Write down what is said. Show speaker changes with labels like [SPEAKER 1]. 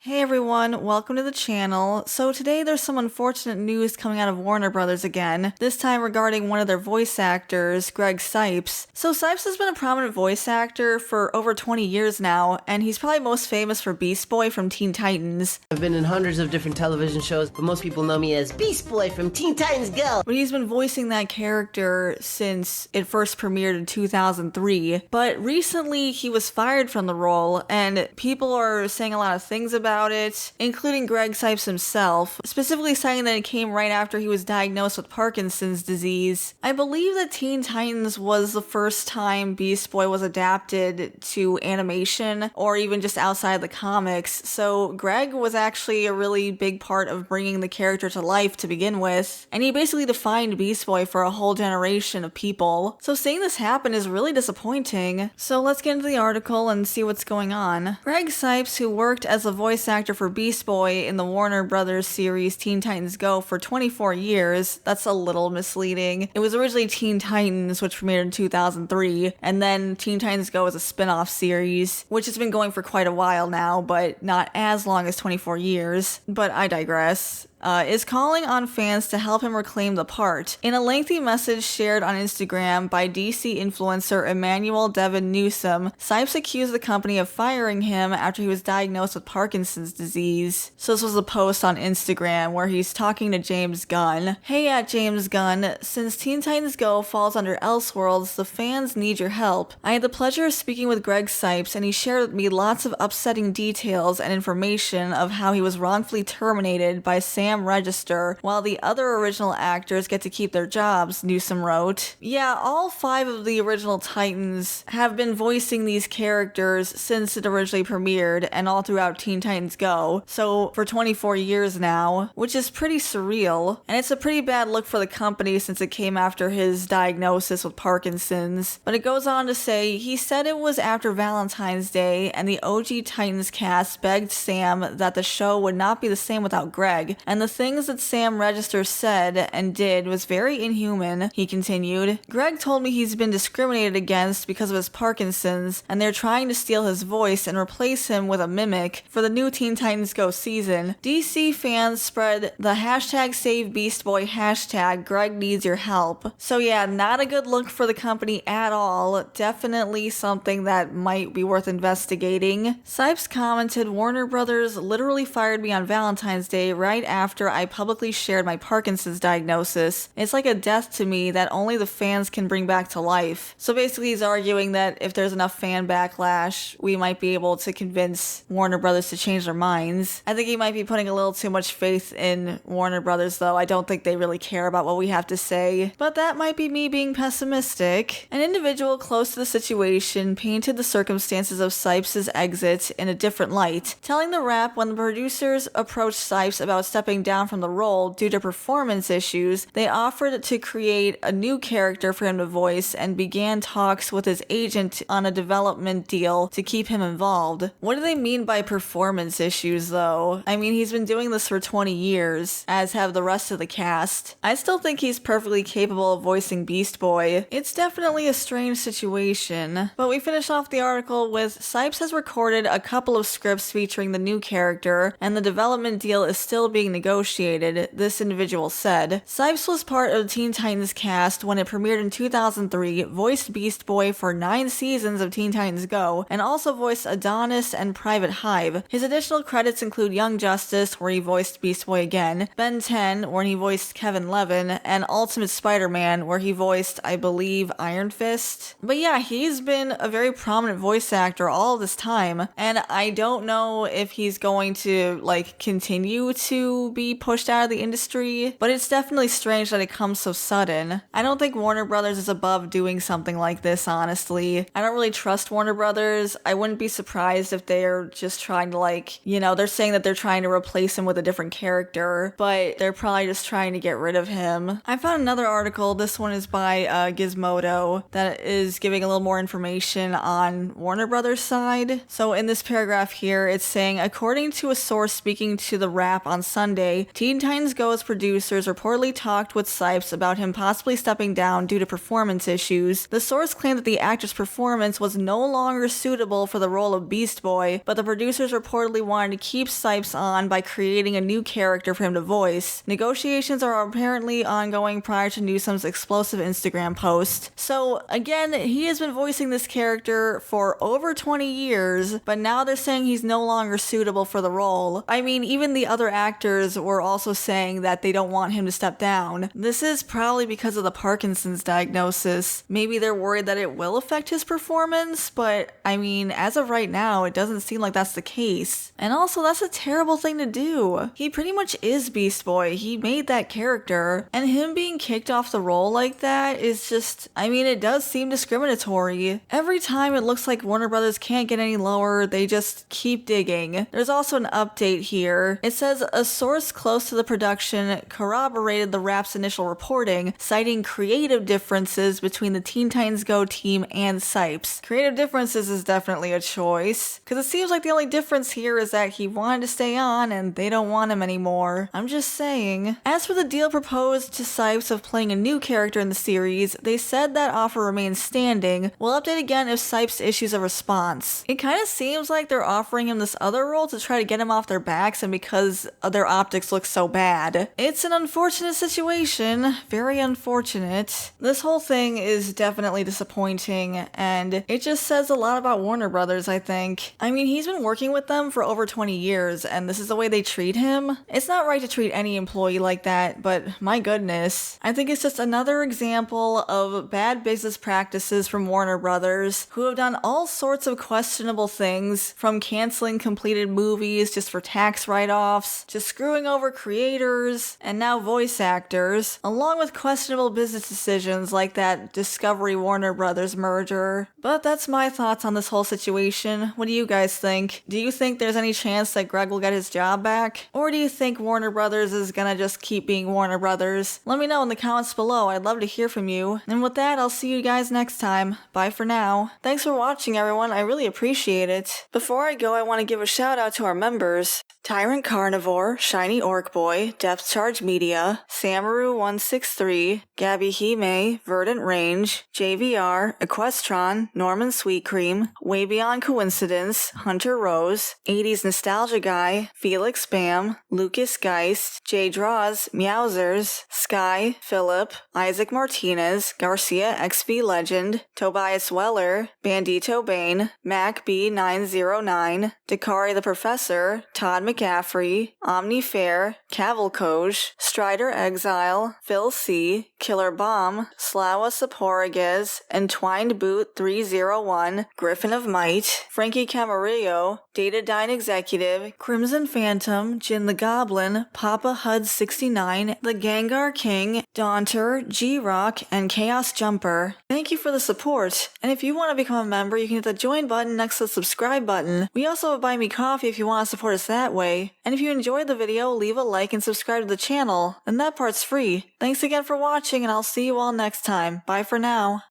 [SPEAKER 1] Hey everyone, welcome to the channel. So today there's some unfortunate news coming out of Warner Brothers again, this time regarding one of their voice actors, Greg Cipes. So Cipes has been a prominent voice actor for over 20 years now, and he's probably most famous for Beast Boy from Teen Titans.
[SPEAKER 2] I've been in hundreds of different television shows, but most people know me as Beast Boy from Teen Titans Go!
[SPEAKER 1] But he's been voicing that character since it first premiered in 2003, but recently he was fired from the role, and people are saying a lot of things about it, including Greg Cipes himself, specifically saying that it came right after he was diagnosed with Parkinson's disease. I believe that Teen Titans was the first time Beast Boy was adapted to animation, or even just outside the comics, so Greg was actually a really big part of bringing the character to life to begin with, and he basically defined Beast Boy for a whole generation of people. So seeing this happen is really disappointing. So let's get into the article and see what's going on. Greg Cipes, who worked as a voice actor for Beast Boy in the Warner Brothers series Teen Titans Go for 24 years. That's a little misleading. It was originally Teen Titans, which premiered in 2003, and then Teen Titans Go is a spin-off series, which has been going for quite a while now, but not as long as 24 years. But I digress. Is calling on fans to help him reclaim the part. In a lengthy message shared on Instagram by DC influencer Emmanuel Devin Newsom, Cipes accused the company of firing him after he was diagnosed with Parkinson's disease. So this was a post on Instagram where he's talking to James Gunn. Hey at James Gunn, since Teen Titans Go falls under Elseworlds, the fans need your help. I had the pleasure of speaking with Greg Cipes, and he shared with me lots of upsetting details and information of how he was wrongfully terminated by Sam Register, while the other original actors get to keep their jobs, Newsom wrote. Yeah, all 5 of the original Titans have been voicing these characters since it originally premiered and all throughout Teen Titans Go, so for 24 years now, which is pretty surreal, and it's a pretty bad look for the company since it came after his diagnosis with Parkinson's. But it goes on to say, he said it was after Valentine's Day and the OG Titans cast begged Sam that the show would not be the same without Greg, and the things that Sam Register said and did was very inhuman, he continued. Greg told me he's been discriminated against because of his Parkinson's, and they're trying to steal his voice and replace him with a mimic for the new Teen Titans Go season. DC fans spread the hashtag Save Beast Boy hashtag Greg needs your help. So yeah, not a good look for the company at all. Definitely something that might be worth investigating. Cipes commented, Warner Brothers literally fired me on Valentine's Day right after I publicly shared my Parkinson's diagnosis. It's like a death to me that only the fans can bring back to life. So basically he's arguing that if there's enough fan backlash, we might be able to convince Warner Brothers to change their minds. I think he might be putting a little too much faith in Warner Brothers though. I don't think they really care about what we have to say. But that might be me being pessimistic. An individual close to the situation painted the circumstances of Cipes' exit in a different light, telling the Wrap when the producers approached Cipes about stepping down from the role due to performance issues, they offered to create a new character for him to voice and began talks with his agent on a development deal to keep him involved. What do they mean by performance issues though? I mean, he's been doing this for 20 years, as have the rest of the cast. I still think he's perfectly capable of voicing Beast Boy. It's definitely a strange situation. But we finish off the article with Cipes has recorded a couple of scripts featuring the new character, and the development deal is still being negotiated, this individual said. Cipes was part of the Teen Titans cast when it premiered in 2003, voiced Beast Boy for 9 seasons of Teen Titans Go, and also voiced Adonis and Private Hive. His additional credits include Young Justice, where he voiced Beast Boy again, Ben 10, where he voiced Kevin Levin, and Ultimate Spider-Man, where he voiced, I believe, Iron Fist. But yeah, he's been a very prominent voice actor all this time, and I don't know if he's going to, continue to be pushed out of the industry, but it's definitely strange that it comes so sudden. I don't think Warner Brothers is above doing something like this, honestly. I don't really trust Warner Brothers. I wouldn't be surprised if they're just trying to they're saying that they're trying to replace him with a different character, but they're probably just trying to get rid of him. I found another article, this one is by Gizmodo, that is giving a little more information on Warner Brothers' side. So in this paragraph here, it's saying, according to a source speaking to the Wrap on Sunday, Monday, Teen Titans Go's producers reportedly talked with Cipes about him possibly stepping down due to performance issues. The source claimed that the actor's performance was no longer suitable for the role of Beast Boy, but the producers reportedly wanted to keep Cipes on by creating a new character for him to voice. Negotiations are apparently ongoing prior to Newsom's explosive Instagram post. So again, he has been voicing this character for over 20 years, but now they're saying he's no longer suitable for the role. I mean, even the other actors were also saying that they don't want him to step down. This is probably because of the Parkinson's diagnosis. Maybe they're worried that it will affect his performance, but I mean, as of right now, it doesn't seem like that's the case. And also, that's a terrible thing to do. He pretty much is Beast Boy. He made that character, and him being kicked off the role like that is just, I mean, it does seem discriminatory. Every time it looks like Warner Brothers can't get any lower, they just keep digging. There's also an update here. It says a source close to the production corroborated the rap's initial reporting, citing creative differences between the Teen Titans Go team and Cipes. Creative differences is definitely a choice, because it seems like the only difference here is that he wanted to stay on and they don't want him anymore. I'm just saying. As for the deal proposed to Cipes of playing a new character in the series, they said that offer remains standing. We'll update again if Cipes issues a response. It kind of seems like they're offering him this other role to try to get him off their backs, and because their optics look so bad. It's an unfortunate situation. Very unfortunate. This whole thing is definitely disappointing, and it just says a lot about Warner Brothers, I think. I mean, he's been working with them for over 20 years, and this is the way they treat him. It's not right to treat any employee like that, but my goodness. I think it's just another example of bad business practices from Warner Brothers, who have done all sorts of questionable things, from canceling completed movies just for tax write-offs, to screwing over creators, and now voice actors, along with questionable business decisions like that Discovery Warner Brothers merger. But that's my thoughts on this whole situation. What do you guys think? Do you think there's any chance that Greg will get his job back? Or do you think Warner Brothers is gonna just keep being Warner Brothers? Let me know in the comments below. I'd love to hear from you. And with that, I'll see you guys next time. Bye for now. Thanks for watching, everyone. I really appreciate it. Before I go, I want to give a shout out to our members: Tyrant Carnivore, Shiny Orc Boy, Depth Charge Media, Samaru163, Gabby Hime, Verdant Range, JVR, Equestron, Norman Sweet Cream, Way Beyond Coincidence, Hunter Rose, 80s Nostalgia Guy, Felix Bam, Lucas Geist, J Draws, Meowsers, Sky, Philip, Isaac Martinez, Garcia XV Legend, Tobias Weller, Bandito Bane, Mac B909, Dakari the Professor, Todd McCaffrey, Omni Fair, Cavalcoj, Strider Exile, Phil C, Killer Bomb, Slawa Saporiguez, Entwined Boot 301, Griffin of Might, Frankie Camarillo, Datadyne Executive, Crimson Phantom, Jin the Goblin, Papa Hud 69, The Gengar King, Daunter, G-Rock, and Chaos Jumper. Thank you for the support, and if you want to become a member, you can hit the join button next to the subscribe button. We also have Buy Me Coffee if you want to support us that way. And if you enjoyed the video, leave a like and subscribe to the channel, and that part's free. Thanks again for watching, and I'll see you all next time. Bye for now.